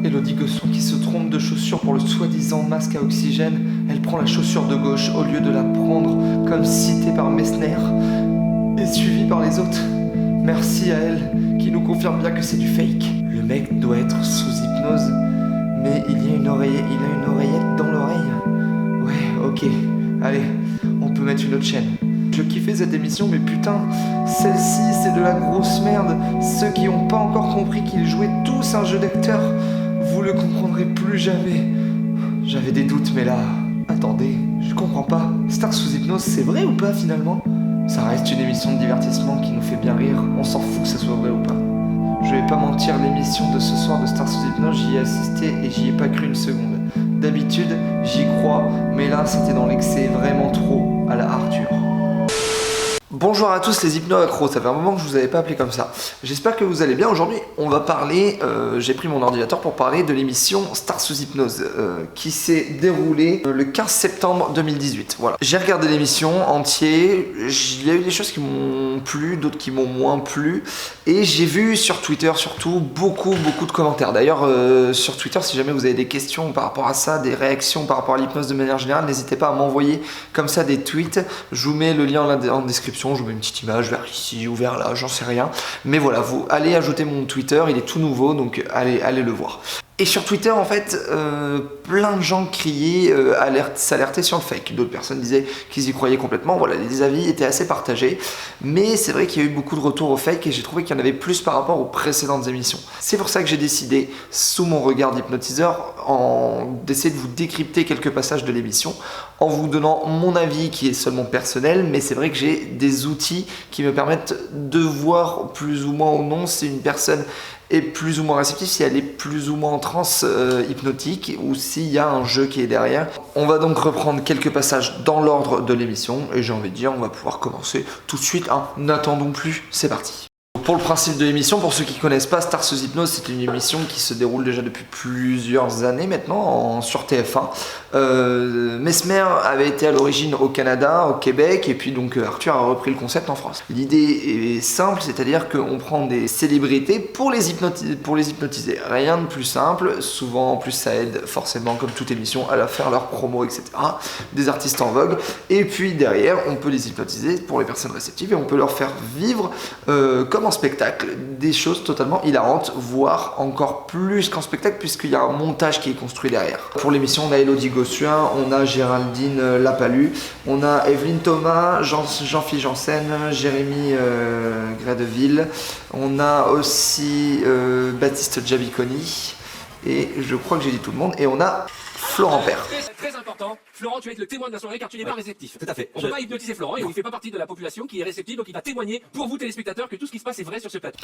Elodie Gossuin qui se trompe de chaussure pour le soi-disant masque à oxygène. Elle prend la chaussure de gauche au lieu de la prendre comme citée par Messner et suivie par les autres. Merci à elle qui nous confirme bien que c'est du fake. Le mec doit être sous hypnose, mais il a une oreillette dans l'oreille. Ouais, ok, allez, on peut mettre une autre chaîne. Je kiffais cette émission, mais putain, celle-ci c'est de la grosse merde. Ceux qui n'ont pas encore compris qu'ils jouaient tous un jeu d'acteur, vous le comprendrez plus jamais. J'avais des doutes, mais là, attendez, je comprends pas. Star sous hypnose, c'est vrai ou pas finalement? Ça reste une émission de divertissement qui nous fait bien rire, on s'en fout que ça soit vrai ou pas. Je vais pas mentir, l'émission de ce soir de Star sous hypnose, j'y ai assisté et j'y ai pas cru une seconde. D'habitude, j'y crois, mais là c'était dans l'excès, vraiment trop, à la Arthur. Bonjour à tous les hypno-accros, ça fait un moment que je vous avais pas appelé comme ça. J'espère que vous allez bien. Aujourd'hui, on va parler, j'ai pris mon ordinateur pour parler de l'émission Star sous hypnose qui s'est déroulée le 15 septembre 2018. Voilà. J'ai regardé l'émission entière, il y a eu des choses qui m'ont plu, d'autres qui m'ont moins plu, et j'ai vu sur Twitter surtout beaucoup de commentaires. D'ailleurs, sur Twitter, si jamais vous avez des questions par rapport à ça, des réactions par rapport à l'hypnose de manière générale, n'hésitez pas à m'envoyer comme ça des tweets. Je vous mets le lien en description. Je vous mets une petite image vers ici ou vers là, j'en sais rien. Mais voilà, vous allez ajouter mon Twitter, il est tout nouveau, donc allez le voir. Et sur Twitter, en fait, plein de gens criaient, s'alertaient sur le fake. D'autres personnes disaient qu'ils y croyaient complètement. Voilà, les avis étaient assez partagés. Mais c'est vrai qu'il y a eu beaucoup de retours au fake et j'ai trouvé qu'il y en avait plus par rapport aux précédentes émissions. C'est pour ça que j'ai décidé, sous mon regard d'hypnotiseur, d'essayer de vous décrypter quelques passages de l'émission en vous donnant mon avis qui est seulement personnel. Mais c'est vrai que j'ai des outils qui me permettent de voir plus ou moins ou non si une personne est plus ou moins réceptive, si elle est plus ou moins en transe hypnotique ou s'il y a un jeu qui est derrière. On va donc reprendre quelques passages dans l'ordre de l'émission et j'ai envie de dire on va pouvoir commencer tout de suite. N'attendons plus, c'est parti. Pour le principe de l'émission, pour ceux qui ne connaissent pas, Star sous hypnose, c'est une émission qui se déroule déjà depuis plusieurs années maintenant sur TF1. Mesmer avait été à l'origine au Canada, au Québec, et puis donc Arthur a repris le concept en France. L'idée est simple, c'est-à-dire qu'on prend des célébrités pour les hypnotiser. Rien de plus simple, souvent en plus ça aide forcément comme toute émission à faire leur promo, etc. Des artistes en vogue, et puis derrière on peut les hypnotiser pour les personnes réceptives et on peut leur faire vivre comme en spectacle, des choses totalement hilarantes, voire encore plus qu'en spectacle puisqu'il y a un montage qui est construit derrière. Pour l'émission, on a Elodie Gossuin, on a Géraldine Lapalu, on a Evelyne Thomas, Jean-Philippe Janssen, Jérémy Gradeville, on a aussi Baptiste Giaviconi, et je crois que j'ai dit tout le monde, et on a Florent Père. Très important, Florent, tu vas être le témoin de la soirée car tu n'es pas réceptif. Tout à fait. On ne peut pas hypnotiser Florent, il ne fait pas partie de la population qui est réceptive, donc il va témoigner pour vous téléspectateurs que tout ce qui se passe est vrai sur ce plateau.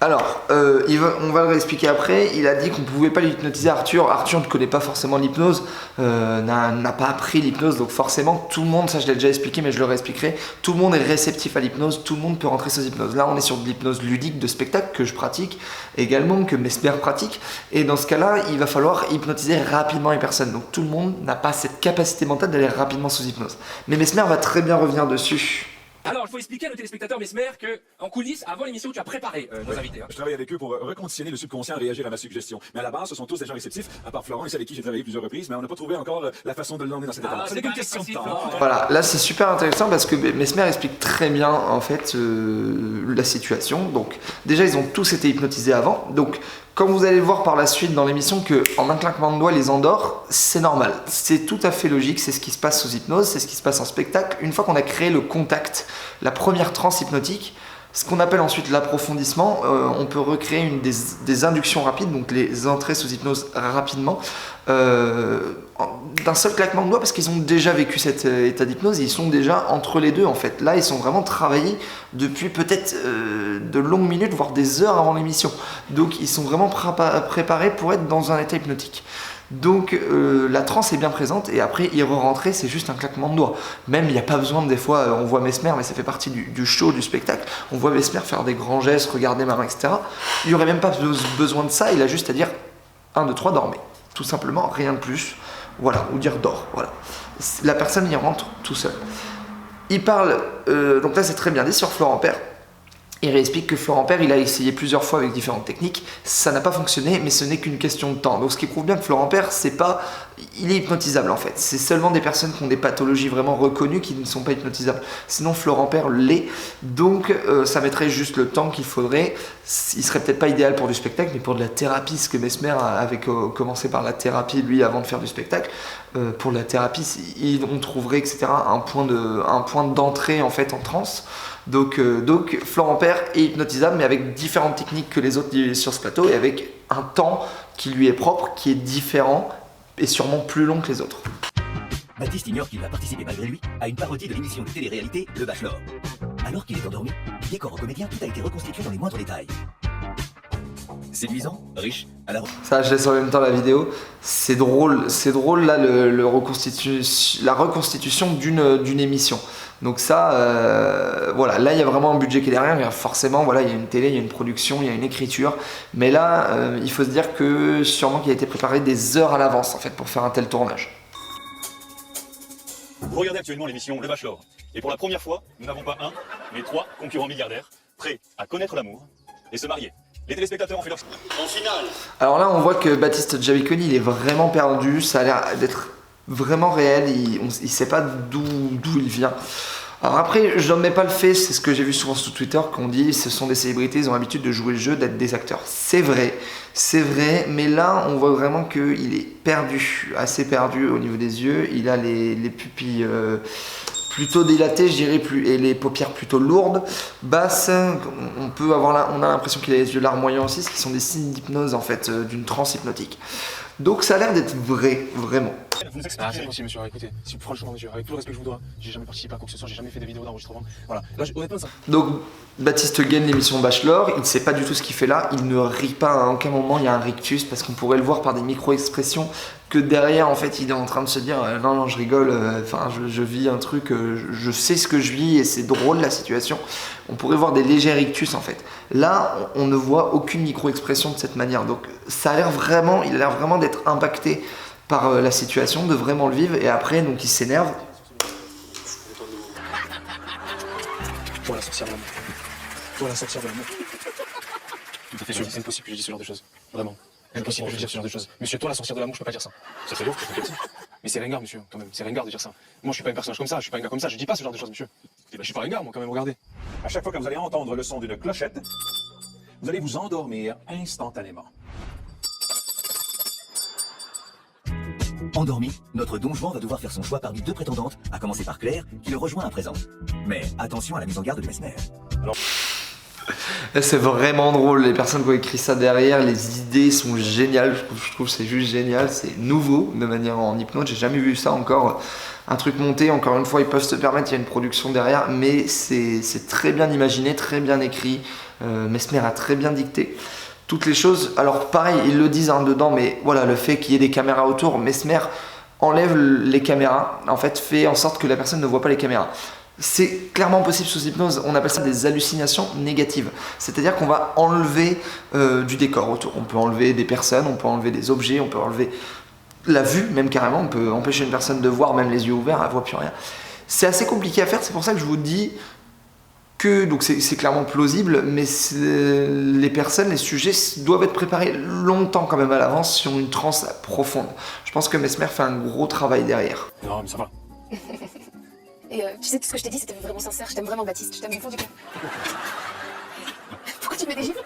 Alors, on va le réexpliquer après. Il a dit qu'on ne pouvait pas l'hypnotiser Arthur. Arthur ne connaît pas forcément l'hypnose, n'a pas appris l'hypnose, donc forcément tout le monde, ça je l'ai déjà expliqué mais je le réexpliquerai, tout le monde est réceptif à l'hypnose, tout le monde peut rentrer sous hypnose. Là on est sur de l'hypnose ludique de spectacle que je pratique également, que Mesmer pratique, et dans ce cas-là il va falloir hypnotiser rapidement les personnes. Donc tout le monde n'a pas cette capacité mentale d'aller rapidement sous hypnose. Mais Mesmer va très bien revenir dessus. Alors, il faut expliquer à nos téléspectateurs Mesmer que, en coulisses, avant l'émission, tu as préparé nos invités. Je travaille avec eux pour reconditionner le subconscient à réagir à ma suggestion. Mais à la base, ce sont tous des gens réceptifs, à part Florent, ici avec qui j'ai travaillé plusieurs reprises, mais on n'a pas trouvé encore la façon de l'emmener dans cette étape. C'est qu'une question de temps. Voilà, là c'est super intéressant parce que Mesmer explique très bien en fait la situation. Donc déjà ils ont tous été hypnotisés avant. Donc comme vous allez le voir par la suite dans l'émission qu'en un claquement de doigts les endort, c'est normal. C'est tout à fait logique, c'est ce qui se passe sous hypnose, c'est ce qui se passe en spectacle. Une fois qu'on a créé le contact, la première transe hypnotique, ce qu'on appelle ensuite l'approfondissement, on peut recréer des inductions rapides, donc les entrées sous hypnose rapidement, d'un seul claquement de doigts parce qu'ils ont déjà vécu cet état d'hypnose et ils sont déjà entre les deux en fait. Là ils sont vraiment travaillés depuis peut-être de longues minutes voire des heures avant l'émission. Donc ils sont vraiment préparés pour être dans un état hypnotique. Donc la transe est bien présente et après y re-rentrer c'est juste un claquement de doigts. Même il n'y a pas besoin des fois, on voit Mesmer mais ça fait partie du show, du spectacle, on voit Mesmer faire des grands gestes, regarder ma main, etc. Il n'y aurait même pas besoin de ça, il a juste à dire 1, 2, 3, dormez. Tout simplement, rien de plus. Voilà, ou dire dors, voilà. La personne y rentre tout seul. Il parle, donc là c'est très bien dit sur Florent Père. Il réexplique que Florent Père, il a essayé plusieurs fois avec différentes techniques, ça n'a pas fonctionné, mais ce n'est qu'une question de temps. Donc ce qui prouve bien que Florent Père, il est hypnotisable en fait. C'est seulement des personnes qui ont des pathologies vraiment reconnues qui ne sont pas hypnotisables. Sinon Florent Père l'est, donc ça mettrait juste le temps qu'il faudrait. Il serait peut-être pas idéal pour du spectacle, mais pour de la thérapie, ce que Mesmer avait commencé par la thérapie lui avant de faire du spectacle. Pour la thérapie, on trouverait etc. un point d'entrée en fait en transe. Donc Florent Père est hypnotisable, mais avec différentes techniques que les autres sur ce plateau et avec un temps qui lui est propre, qui est différent et sûrement plus long que les autres. Baptiste ignore qu'il va participer malgré lui à une parodie de l'émission de télé-réalité Le Bachelor. Alors qu'il est endormi, décor au comédien, tout a été reconstitué dans les moindres détails. Séduisant, riche, à la... Ça, je laisse en même temps la vidéo. C'est drôle là, la reconstitution d'une émission. Donc ça, voilà, là il y a vraiment un budget qui est derrière. Forcément, voilà, il y a une télé, il y a une production, il y a une écriture. Mais là, il faut se dire que sûrement qu'il a été préparé des heures à l'avance en fait pour faire un tel tournage. Vous regardez actuellement l'émission Le Bachelor. Et pour la première fois, nous n'avons pas un, mais 3 concurrents milliardaires prêts à connaître l'amour et se marier. Les téléspectateurs ont fait leur... En finale. Alors là, on voit que Baptiste Giaviconi, il est vraiment perdu. Ça a l'air d'être vraiment réel. Il sait pas d'où il vient. Alors après, je n'en mets pas le fait, c'est ce que j'ai vu souvent sur Twitter, qu'on dit ce sont des célébrités, ils ont l'habitude de jouer le jeu, d'être des acteurs. C'est vrai, mais là, on voit vraiment qu'il est perdu, assez perdu au niveau des yeux. Il a les pupilles plutôt dilatées, je dirais, et les paupières plutôt lourdes, basses. On a l'impression qu'il a les yeux larmoyants aussi, ce qui sont des signes d'hypnose en fait, d'une transe hypnotique. Donc ça a l'air d'être vrai, vraiment. Ah, c'est possible, monsieur. Écoutez, si franchement, monsieur, avec tout le respect que je vous dois, j'ai jamais participé à quoi que ce soit, j'ai jamais fait de vidéos d'enregistrement. Voilà, là, honnêtement, ça. Donc, Baptiste gagne l'émission Bachelor, il ne sait pas du tout ce qu'il fait là, il ne rit pas à aucun moment, il y a un rictus, parce qu'on pourrait le voir par des micro-expressions, que derrière, en fait, il est en train de se dire non, je rigole, je vis un truc, je sais ce que je vis et c'est drôle la situation. On pourrait voir des légers rictus en fait. Là, on ne voit aucune micro-expression de cette manière, donc il a l'air vraiment d'être impacté par la situation, de vraiment le vivre, et après, donc il s'énerve. Toi, la sorcière de l'amour. Toi, la sorcière de l'amour. Tout à fait sûr, c'est impossible que je dise ce genre de choses. Vraiment. Impossible que je dise ce genre de choses. Monsieur, toi, la sorcière de l'amour, je peux pas dire ça. Ça serait lourd, je peux dire ça. Mais c'est ringard, monsieur, quand même. C'est ringard de dire ça. Moi, je suis pas un personnage comme ça, je suis pas un gars comme ça, je dis pas ce genre de choses, monsieur. Je suis pas ringard, moi, quand même, regardez. À chaque fois que vous allez entendre le son d'une clochette, vous allez vous endormir instantanément. Endormi, notre Don Juan va devoir faire son choix parmi 2 prétendantes, à commencer par Claire, qui le rejoint à présent. Mais attention à la mise en garde de Mesmer. C'est vraiment drôle, les personnes qui ont écrit ça derrière, les idées sont géniales, je trouve que c'est juste génial, c'est nouveau de manière en hypnose, j'ai jamais vu ça encore, un truc monté, encore une fois ils peuvent se permettre, il y a une production derrière, mais c'est très bien imaginé, très bien écrit, Mesmer a très bien dicté toutes les choses. Alors pareil, ils le disent dedans, mais voilà, le fait qu'il y ait des caméras autour, Mesmer enlève les caméras, en fait fait en sorte que la personne ne voit pas les caméras. C'est clairement possible sous hypnose, on appelle ça des hallucinations négatives. C'est-à-dire qu'on va enlever du décor autour. On peut enlever des personnes, on peut enlever des objets, on peut enlever la vue même carrément, on peut empêcher une personne de voir même les yeux ouverts, elle ne voit plus rien. C'est assez compliqué à faire, c'est pour ça que je vous dis que, donc c'est clairement plausible, mais les personnes, les sujets doivent être préparés longtemps quand même à l'avance sur une transe profonde. Je pense que Mesmer fait un gros travail derrière. Non, mais ça va. Et tu sais, tout ce que je t'ai dit, c'était vraiment sincère. Je t'aime vraiment, Baptiste. Je t'aime du fond du cœur. Pourquoi tu me mets des gifles?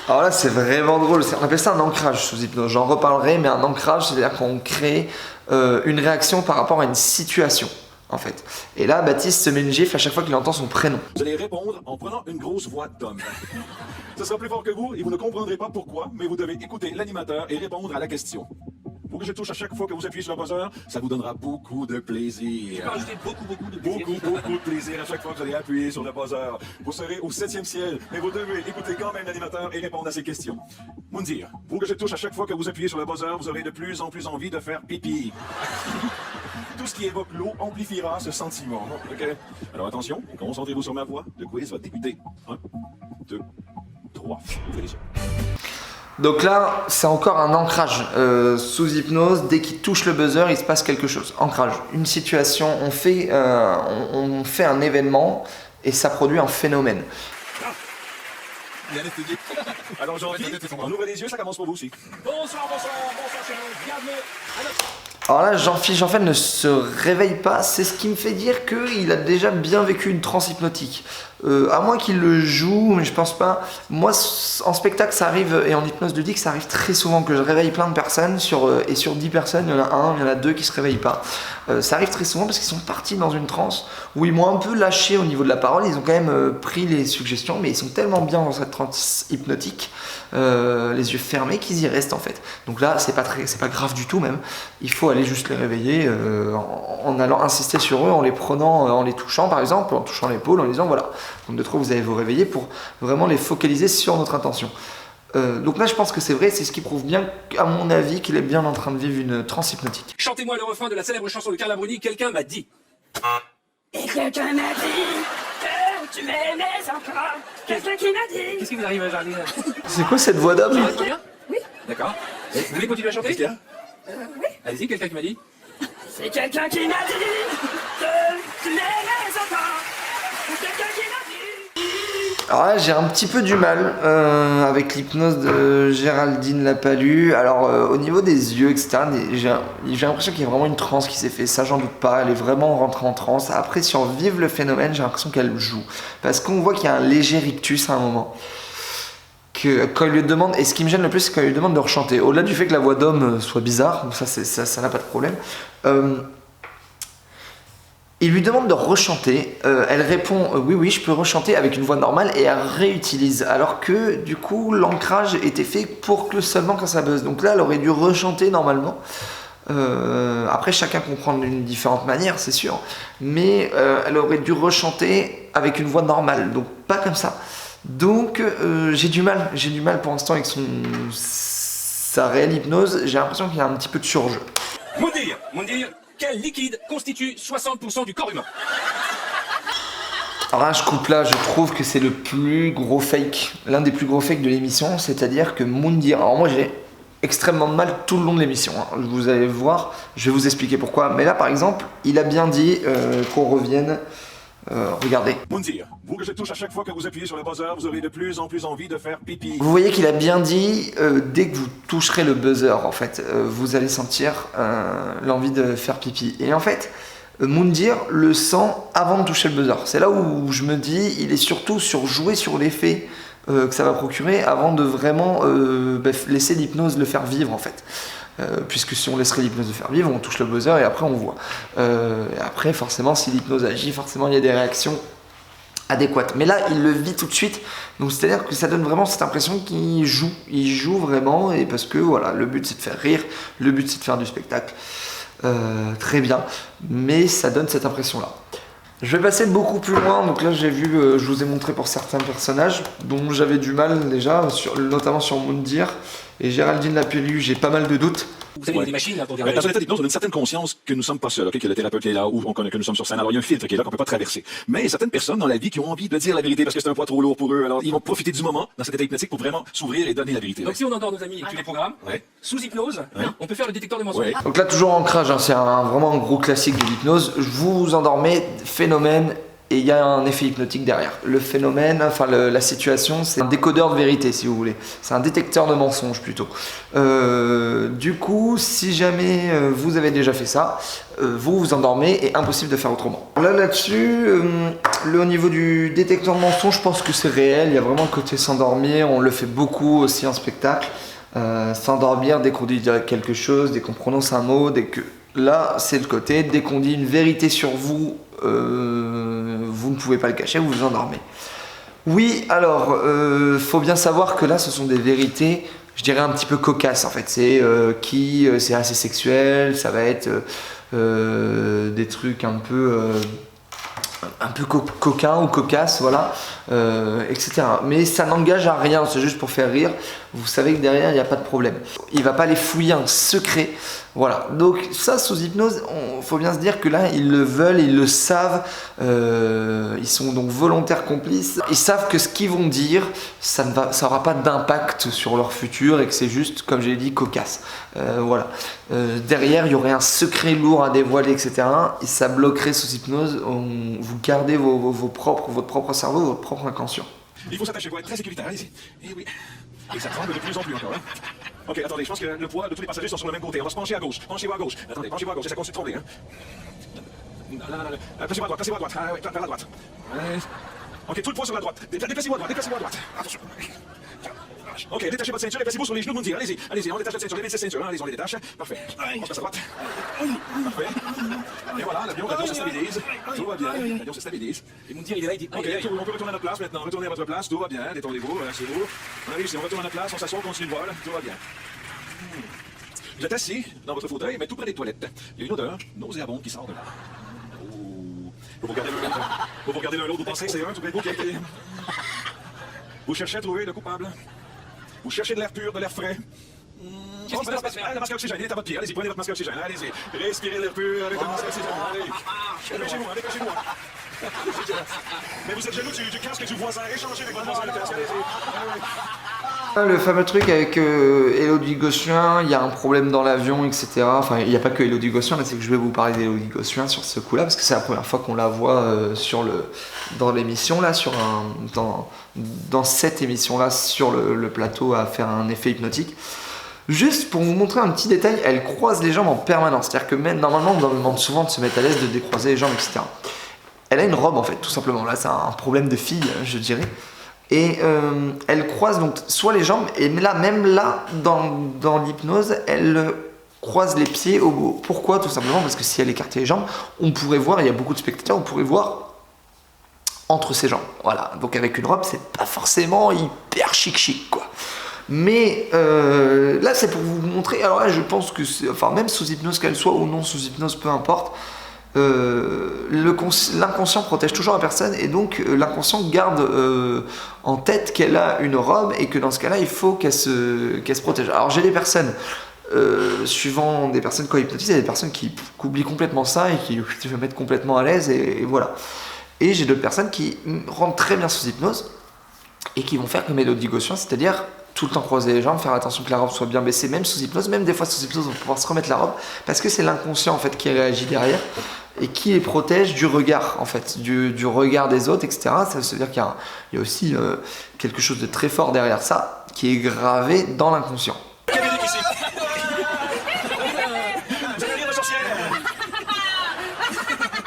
Alors là, c'est vraiment drôle. On appelle ça un ancrage sous hypnose. J'en reparlerai, mais un ancrage, c'est-à-dire qu'on crée une réaction par rapport à une situation, en fait. Et là, Baptiste se met une gifle à chaque fois qu'il entend son prénom. Vous allez répondre en prenant une grosse voix d'homme. Ce sera plus fort que vous et vous ne comprendrez pas pourquoi, mais vous devez écouter l'animateur et répondre à la question. Pour que je touche à chaque fois que vous appuyez sur le buzzer, ça vous donnera beaucoup de plaisir. Tu peux rajouter beaucoup de plaisir. Beaucoup de plaisir à chaque fois que vous allez appuyer sur le buzzer. Vous serez au 7e ciel, mais vous devez écouter quand même l'animateur et répondre à ces questions. Moundir, pour que je touche à chaque fois que vous appuyez sur le buzzer, vous aurez de plus en plus envie de faire pipi. Tout ce qui évoque l'eau amplifiera ce sentiment. Ok? Alors attention, concentrez-vous sur ma voix. Le quiz va débuter. 1, 2, 3. Ouvrez les yeux. Donc là, c'est encore un ancrage sous hypnose. Dès qu'il touche le buzzer, il se passe quelque chose. Ancrage, une situation, on fait un événement et ça produit un phénomène. Alors, Jean-Guy, on ouvre les yeux, ça commence pour vous aussi. Bonsoir chez nous. Bienvenue à notre... Alors là, Jean-Philippe en fait ne se réveille pas, c'est ce qui me fait dire qu'il a déjà bien vécu une transe hypnotique. À moins qu'il le joue, mais je pense pas. Moi, en spectacle, ça arrive, et en hypnose ludique, ça arrive très souvent que je réveille plein de personnes, et sur 10 personnes, il y en a il y en a 2 qui se réveillent pas. Ça arrive très souvent parce qu'ils sont partis dans une transe où ils m'ont un peu lâché au niveau de la parole, ils ont quand même pris les suggestions, mais ils sont tellement bien dans cette transe hypnotique, les yeux fermés, qu'ils y restent en fait. Donc là, c'est pas grave du tout même. Il faut aller juste les réveiller en allant insister sur eux, en les prenant, en les touchant par exemple, en touchant l'épaule, en disant voilà, donc de trop vous allez vous réveiller pour vraiment les focaliser sur notre intention. Donc là je pense que c'est vrai, c'est ce qui prouve bien à mon avis qu'il est bien en train de vivre une transe hypnotique. Chantez-moi le refrain de la célèbre chanson de Carla Bruni, quelqu'un m'a dit. Et quelqu'un m'a dit que tu m'aimais encore. Quelqu'un qui m'a dit. Qu'est-ce qui vous arrive, Jardine? C'est quoi cette voix d'homme? Tout va bien? Oui. D'accord. Vous voulez continuer à chanter? Qu'est-ce qu'il y a? Oui. Allez-y, quelqu'un qui m'a dit. C'est quelqu'un qui m'a dit que tu m'aimais encore. Quelqu'un qui m'a dit. Alors là j'ai un petit peu du mal avec l'hypnose de Géraldine Lapalus. Alors au niveau des yeux etc, j'ai l'impression qu'il y a vraiment une transe qui s'est fait, ça j'en doute pas, elle est vraiment rentrée en transe. Après sur Vive le phénomène j'ai l'impression qu'elle joue, parce qu'on voit qu'il y a un léger rictus à un moment. Quand il lui demande, et ce qui me gêne le plus c'est quand il lui demande de rechanter, au-delà du fait que la voix d'homme soit bizarre, ça n'a pas de problème, il lui demande de rechanter, elle répond oui je peux rechanter avec une voix normale et elle réutilise, alors que du coup l'ancrage était fait pour que seulement quand ça buzz, donc là elle aurait dû rechanter normalement. Après chacun comprend d'une différente manière c'est sûr, mais elle aurait dû rechanter avec une voix normale, donc pas comme ça. Donc j'ai du mal pour l'instant avec sa réelle hypnose, j'ai l'impression qu'il y a un petit peu de surjeu. Moundir, quel liquide constitue 60% du corps humain? Alors là, je trouve que c'est le plus gros fake, l'un des plus gros fakes de l'émission, c'est-à-dire que Moundir, alors moi j'ai extrêmement de mal tout le long de l'émission, hein. Vous allez voir, je vais vous expliquer pourquoi, mais là par exemple, il a bien dit qu'on revienne, regardez. Moundir, vous que je touche à chaque fois que vous appuyez sur le buzzer, vous aurez de plus en plus envie de faire pipi. Vous voyez qu'il a bien dit, dès que vous toucherez le buzzer, en fait, vous allez sentir l'envie de faire pipi. Et en fait, Moundir le sent avant de toucher le buzzer. C'est là où je me dis, il est surtout jouer sur l'effet que ça va procurer avant de vraiment laisser l'hypnose le faire vivre, en fait. Puisque si on laisserait l'hypnose le faire vivre, on touche le buzzer et après on voit. Et après, forcément, si l'hypnose agit, forcément il y a des réactions adéquate. Mais là, il le vit tout de suite. Donc c'est-à-dire que ça donne vraiment cette impression qu'il joue. Il joue vraiment, et parce que voilà, le but c'est de faire rire, le but c'est de faire du spectacle. Très bien. Mais ça donne cette impression-là. Je vais passer beaucoup plus loin. Donc là, j'ai vu, je vous ai montré pour certains personnages dont j'avais du mal déjà, notamment sur Moundir. Et Géraldine Lapalus, j'ai pas mal de doutes. Vous savez, il y a des machines là pour dire. Dans un état d'hypnose, on a une certaine conscience que nous sommes pas seuls, que le thérapeute est là, ou on connaît que nous sommes sur scène. Alors il y a un filtre qui est là qu'on peut pas traverser. Mais il y a certaines personnes dans la vie qui ont envie de dire la vérité parce que c'est un poids trop lourd pour eux. Alors ils vont profiter du moment dans cet état hypnotique pour vraiment s'ouvrir et donner la vérité. Donc si on endort nos amis et que tu les programmes, sous hypnose, on peut faire le détecteur de mensonges. Ouais. Donc là, toujours ancrage, hein, c'est vraiment un gros classique de l'hypnose. Vous vous endormez, phénomène, et il y a un effet hypnotique derrière. Le phénomène, enfin la situation, c'est un décodeur de vérité si vous voulez. C'est un détecteur de mensonges plutôt. Du coup, si jamais vous avez déjà fait ça, vous vous endormez et impossible de faire autrement. Là-dessus, au niveau du détecteur de mensonges, je pense que c'est réel. Il y a vraiment le côté s'endormir, on le fait beaucoup aussi en spectacle. S'endormir dès qu'on dit quelque chose, dès qu'on prononce un mot, dès que... Là, c'est le côté, dès qu'on dit une vérité sur vous, vous ne pouvez pas le cacher, vous vous endormez. Oui, alors, faut bien savoir que là, ce sont des vérités, je dirais un petit peu cocasses en fait. C'est c'est assez sexuel, ça va être des trucs un peu coquins ou cocasses, voilà, etc. Mais ça n'engage à rien, c'est juste pour faire rire. Vous savez que derrière, il n'y a pas de problème. Il va pas les fouiller un secret. Voilà, donc ça sous hypnose, faut bien se dire que là ils le veulent, ils le savent, ils sont donc volontaires complices, ils savent que ce qu'ils vont dire, ça aura pas d'impact sur leur futur et que c'est juste, comme j'ai dit, cocasse. Voilà, derrière il y aurait un secret lourd à dévoiler, etc. Et ça bloquerait sous hypnose, vous gardez votre propre cerveau, votre propre inconscient. Il faut s'attacher pour être très sécuritaire, allez-y. Et oui. Et ça tremble de plus en plus encore, hein. Ok, attendez, je pense que le poids de tous les passagers sont sur le même côté. On va se pencher à gauche. Penchez-vous à gauche. Attendez, penchez-vous à gauche, et ça continue de trembler, hein. Placez-vous à droite, placez-vous à droite. Ah, oui, vers la droite. Ouais. Ok, tout le poids sur la droite. Déplacez-vous à droite, déplacez-vous à droite. Attention. Ok, détachez votre ceinture et placez-vous sur les genoux de Moundir. Allez-y, allez-y, on détache votre ceinture, les ceinture, hein. Allez-y, on les détache. Parfait. On se passe à droite. Parfait. Et voilà, l'avion se stabilise. Tout va bien, l'avion se stabilise. Et Moundir, il est là, il dit. Ok, on peut retourner à notre place maintenant. Retournez à votre place, tout va bien. Détendez-vous, c'est vous. On arrive ici, on retourne à notre place, on s'assoit, on continue le vol, tout va bien. Vous êtes assis dans votre fauteuil, mais tout près des toilettes. Il y a une odeur nauséabonde qui sort de là. Vous regardez l'un l'autre, vous pensez que c'est un tout près de vous qui a été... Vous cherchez à trouver le coupable. Vous cherchez de l'air pur, de l'air frais. Qu'est-ce qui se passe? Le masque à oxygène, il est à votre pied. Allez-y, prenez votre masque à oxygène. Allez-y. Respirez l'air pur avec le masque à oxygène. Allez. Dépêchez-vous. Mais vous êtes jaloux du casque du voisin. Échangez avec votre voisin le casque. Allez-y. Le fameux truc avec Élodie Gossuin, il y a un problème dans l'avion, etc. Enfin, il n'y a pas que Élodie Gossuin, là c'est que je vais vous parler d'Élodie Gossuin sur ce coup-là, parce que c'est la première fois qu'on la voit dans l'émission, là, dans cette émission-là, sur le plateau, à faire un effet hypnotique. Juste pour vous montrer un petit détail, elle croise les jambes en permanence. C'est-à-dire que même, normalement, on demande souvent de se mettre à l'aise, de décroiser les jambes, etc. Elle a une robe, en fait, tout simplement. Là, c'est un problème de fille, je dirais. Et elle croise donc soit les jambes, et là, même là, dans l'hypnose, elle croise les pieds au bout. Pourquoi? Tout simplement parce que si elle écartait les jambes, on pourrait voir, il y a beaucoup de spectateurs, on pourrait voir entre ses jambes. Voilà, donc avec une robe, c'est pas forcément hyper chic, quoi. Mais là, c'est pour vous montrer. Alors là, je pense que, enfin, même sous hypnose qu'elle soit ou non sous hypnose, peu importe, l'inconscient protège toujours la personne, et donc l'inconscient garde en tête qu'elle a une robe, et que dans ce cas-là, il faut qu'elle se protège. Alors j'ai des personnes, suivant des personnes quand ils hypnotisent, il y a des personnes qui oublient complètement ça et qui se mettent complètement à l'aise, et voilà. Et j'ai d'autres personnes qui rentrent très bien sous hypnose et qui vont faire comme Élodie Gossuin, c'est-à-dire tout le temps croiser les jambes, faire attention que la robe soit bien baissée, même sous hypnose, même des fois sous hypnose, on va pouvoir se remettre la robe, parce que c'est l'inconscient en fait qui réagit derrière et qui les protège du regard, en fait, du regard des autres, etc. Ça veut dire qu'il y a aussi quelque chose de très fort derrière ça, qui est gravé dans l'inconscient.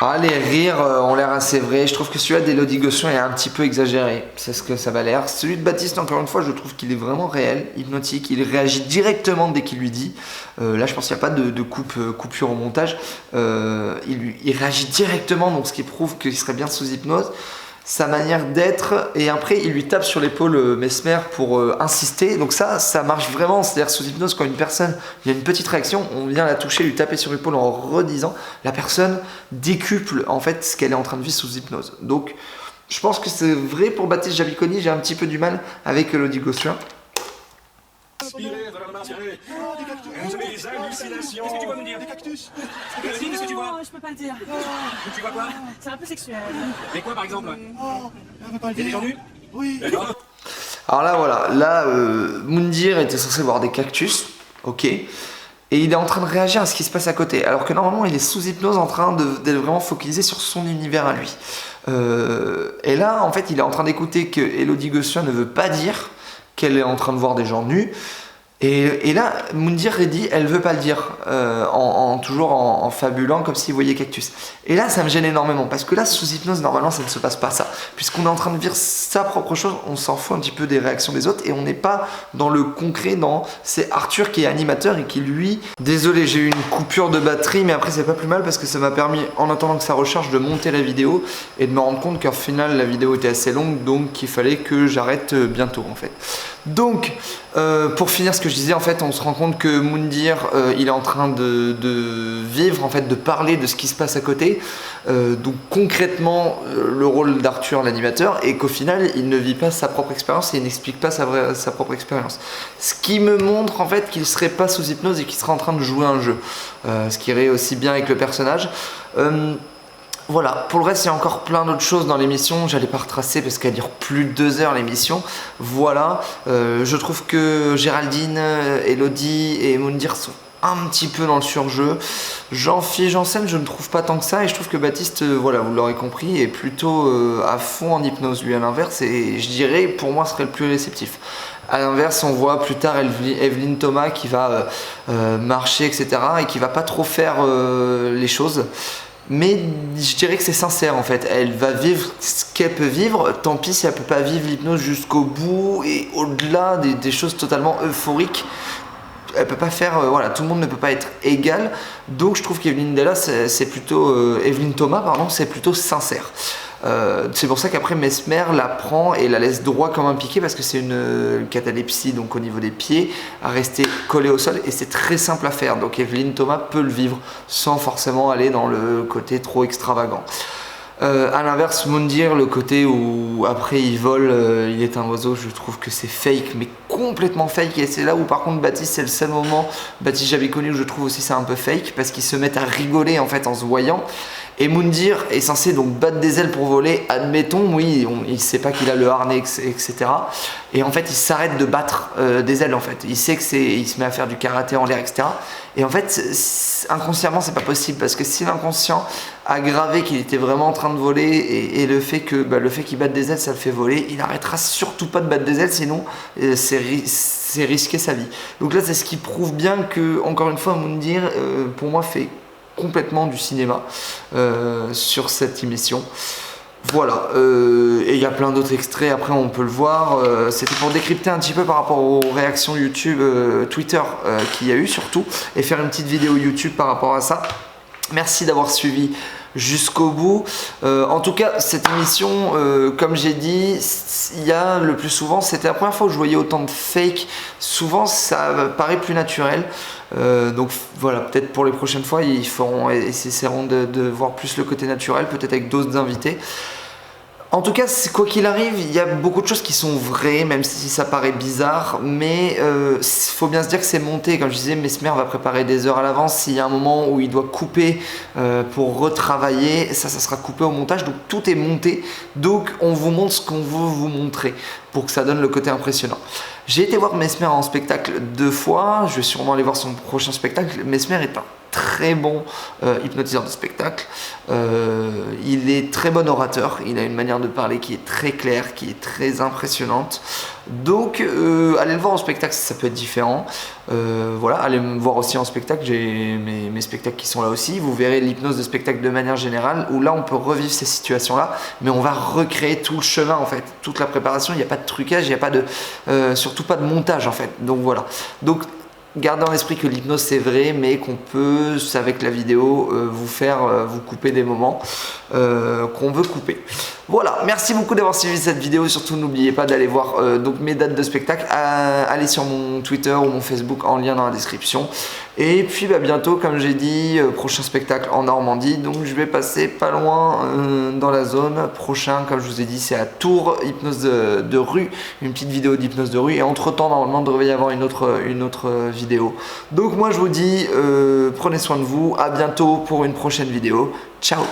Ah, les rires ont l'air assez vrais. Je trouve que celui-là d'Élodie Gossuin est un petit peu exagéré. C'est ce que ça va l'air. Celui de Baptiste, encore une fois, je trouve qu'il est vraiment réel, hypnotique. Il réagit directement dès qu'il lui dit. Là, je pense qu'il n'y a pas de coupure au montage. Il réagit directement, donc ce qui prouve qu'il serait bien sous hypnose. Sa manière d'être, et après il lui tape sur l'épaule Mesmer pour insister, donc ça marche vraiment. C'est-à-dire sous hypnose, quand une personne, il y a une petite réaction, on vient la toucher, lui taper sur l'épaule en redisant, la personne décuple en fait ce qu'elle est en train de vivre sous hypnose. Donc je pense que c'est vrai pour Baptiste Javiconi. J'ai un petit peu du mal avec Élodie Gossuin. Respirez, vous avez des hallucinations. Qu'est-ce que tu vois, Moundir? Des cactus. Qu'est-ce que tu vois? Je peux pas le dire. Tu vois quoi? C'est un peu sexuel. Mais quoi, par exemple? On peut pas le Il y a des dire. gens nus? Oui. Alors là voilà, là Moundir était censé voir des cactus, ok, et il est en train de réagir à ce qui se passe à côté, alors que normalement il est sous hypnose en train d'être vraiment focalisé sur son univers à lui. Et là en fait il est en train d'écouter que Élodie Gossuin ne veut pas dire qu'elle est en train de voir des gens nus. Et là, Moundir dit, elle veut pas le dire, toujours en fabulant comme s'il voyait cactus. Et là, ça me gêne énormément, parce que là, sous hypnose, normalement, ça ne se passe pas ça. Puisqu'on est en train de vivre sa propre chose, on s'en fout un petit peu des réactions des autres, et on n'est pas dans le concret, c'est Arthur qui est animateur et qui, lui... Désolé, j'ai eu une coupure de batterie, mais après, c'est pas plus mal, parce que ça m'a permis, en attendant que ça recharge, de monter la vidéo, et de me rendre compte qu'en final, la vidéo était assez longue, donc il fallait que j'arrête bientôt, en fait. Donc, pour finir ce que je disais, en fait, on se rend compte que Moundir, il est en train de vivre, en fait, de parler de ce qui se passe à côté. Donc concrètement, le rôle d'Arthur, l'animateur, et qu'au final, il ne vit pas sa propre expérience et il n'explique pas sa propre expérience. Ce qui me montre, en fait, qu'il serait pas sous hypnose et qu'il serait en train de jouer un jeu. Ce qui irait aussi bien avec le personnage. Voilà, pour le reste, il y a encore plein d'autres choses dans l'émission, j'allais pas retracer parce qu'elle dure plus de 2 heures l'émission. Voilà, je trouve que Géraldine, Élodie et Moundir sont un petit peu dans le surjeu. Jean-Philippe Janssen, je ne trouve pas tant que ça, et je trouve que Baptiste, voilà, vous l'aurez compris, est plutôt à fond en hypnose, lui à l'inverse, et je dirais, pour moi, serait le plus réceptif. À l'inverse, on voit plus tard Evelyne Thomas qui va marcher, etc., et qui va pas trop faire les choses. Mais je dirais que c'est sincère en fait, elle va vivre ce qu'elle peut vivre, tant pis si elle peut pas vivre l'hypnose jusqu'au bout et au-delà des choses totalement euphoriques. Elle peut pas faire, voilà, tout le monde ne peut pas être égal, donc je trouve qu'Evelyne Thomas, pardon, c'est plutôt sincère. C'est pour ça qu'après Mesmer la prend et la laisse droit comme un piqué parce que c'est une catalepsie donc au niveau des pieds à rester collé au sol et c'est très simple à faire, donc Evelyne Thomas peut le vivre sans forcément aller dans le côté trop extravagant. À l'inverse, Moundir, le côté où après il vole, il est un oiseau, je trouve que c'est fake, mais complètement fake, et c'est là où par contre Baptiste, c'est le seul moment, Baptiste j'avais connu où je trouve aussi c'est un peu fake, parce qu'ils se mettent à rigoler en fait en se voyant, et Moundir est censé donc battre des ailes pour voler, admettons, oui, il sait pas qu'il a le harnais, etc. Et en fait il s'arrête de battre des ailes en fait, il sait que il se met à faire du karaté en l'air, etc. Et en fait, inconsciemment c'est pas possible, parce que si l'inconscient a gravé qu'il était vraiment en train de voler et le fait qu'il batte des ailes ça le fait voler, il arrêtera surtout pas de battre des ailes, sinon c'est risquer sa vie. Donc là c'est ce qui prouve bien que, encore une fois, Moundir pour moi fait complètement du cinéma sur cette émission. Voilà, et il y a plein d'autres extraits, après on peut le voir, c'était pour décrypter un petit peu par rapport aux réactions YouTube, Twitter qu'il y a eu surtout, et faire une petite vidéo YouTube par rapport à ça. Merci d'avoir suivi jusqu'au bout. En tout cas, cette émission, comme j'ai dit, il y a le plus souvent, c'était la première fois où je voyais autant de fake. Souvent, ça paraît plus naturel. Donc voilà, peut-être pour les prochaines fois, ils essaieront de voir plus le côté naturel, peut-être avec d'autres invités. En tout cas, quoi qu'il arrive, il y a beaucoup de choses qui sont vraies, même si ça paraît bizarre, mais faut bien se dire que c'est monté. Comme je disais, Mesmer va préparer des heures à l'avance. S'il y a un moment où il doit couper pour retravailler, ça sera coupé au montage, donc tout est monté. Donc on vous montre ce qu'on veut vous montrer pour que ça donne le côté impressionnant. J'ai été voir Mesmer en spectacle 2 fois, je vais sûrement aller voir son prochain spectacle. Mesmer est un très bon hypnotiseur de spectacle, il est très bon orateur, il a une manière de parler qui est très claire, qui est très impressionnante, donc allez le voir en spectacle, ça peut être différent. Voilà, allez me voir aussi en spectacle, j'ai mes spectacles qui sont là aussi, vous verrez l'hypnose de spectacle de manière générale, où là on peut revivre ces situations là, mais on va recréer tout le chemin en fait, toute la préparation, il n'y a pas de trucage, il n'y a pas de surtout pas de montage en fait, donc voilà. Donc gardez en esprit que l'hypnose c'est vrai, mais qu'on peut, avec la vidéo, vous couper des moments qu'on veut couper. Voilà, merci beaucoup d'avoir suivi cette vidéo, surtout n'oubliez pas d'aller voir donc mes dates de spectacle, allez sur mon Twitter ou mon Facebook en lien dans la description. Et puis bientôt, comme j'ai dit, prochain spectacle en Normandie, donc je vais passer pas loin dans la zone. Prochain, comme je vous ai dit, c'est à Tours, hypnose de rue, une petite vidéo d'hypnose de rue, et entre temps normalement il devrait y avoir une autre vidéo. Donc moi je vous dis, prenez soin de vous, à bientôt pour une prochaine vidéo, ciao.